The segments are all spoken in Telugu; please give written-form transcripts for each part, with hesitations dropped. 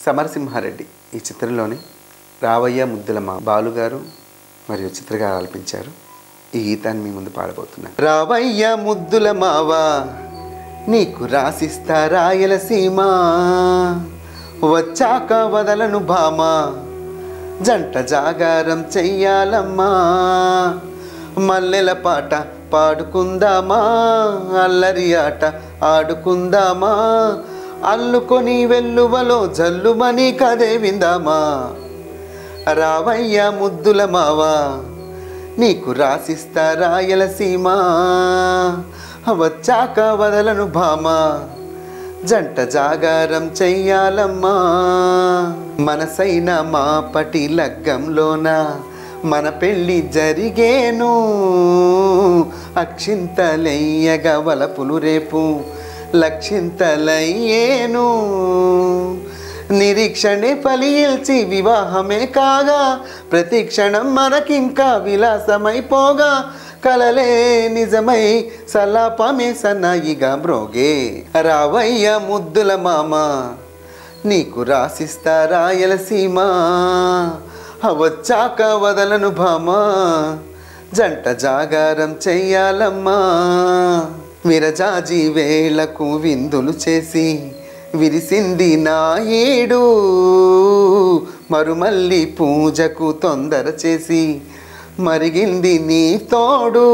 సమరసింహారెడ్డి ఈ చిత్రంలోని రావయ్య ముద్దులమ్మ బాలుగారు మరియు చిత్రగారు ఆలపించారు. ఈ గీతాన్ని మీ ముందు పాడబోతున్నాను. రావయ్య ముద్దులమావా నీకు రాసిస్తా రాయలసీమ, వచ్చాక వదలను భామా జంట జాగారం చెయ్యాలమ్మా, మల్లెల పాట పాడుకుందామా అల్లరి ఆట ఆడుకుందామా, అల్లుకొని వెల్లువలో జల్లుమని కదే విందామా. రావయ్య ముద్దుల మావా నీకు రాసిస్తా రాయలసీమ, వచ్చాక వదలను భామా జంట జాగారం చెయ్యాలమ్మా. మనసైన మాపటి లగ్గంలోన మన పెళ్ళి జరిగేను, అక్షింతలయ్యగా వలపులు రేపు లక్షింతలయ్యేను. నిరీక్షణే ఫలిల్చి వివాహమే కాగా, ప్రతి క్షణం మనకింకా విలాసమైపోగా, కలలే నిజమై సలాపమే సన్నాయిగా మ్రోగే. రావయ్య ముద్దుల మామ నీకు రాసిస్తా రాయలసీమ, వచ్చాక వదలను భామా జంట జాగారం చెయ్యాలమ్మా. విరజాజి వేళకు విందులు చేసి విరిసింది నా ఏడు, మరుమల్లి పూజకు తొందర చేసి మరిగింది నీ తోడు.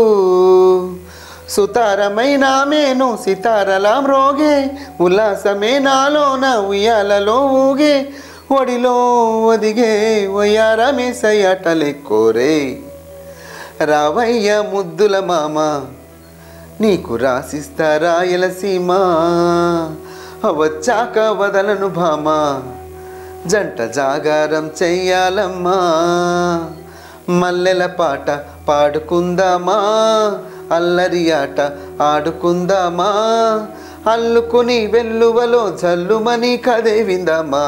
సుతారమైన మేను సితారలా మ్రోగే, ఉల్లాసమే నాలోన ఉయ్యాలలో ఊగే, ఒడిలో ఒదిగే ఒయ్యారమే సయ్యాటలే కోరే. రావయ్య ముద్దుల మామ నీకు రాసిస్తా రాయలసీమ, వచ్చాక వదలను భామా జంట జాగారం చెయ్యాలమ్మా. మల్లెల పాట పాడుకుందామా అల్లరి ఆట ఆడుకుందామా, అల్లుకుని వెల్లువలో జల్లుమని కదే విందామా.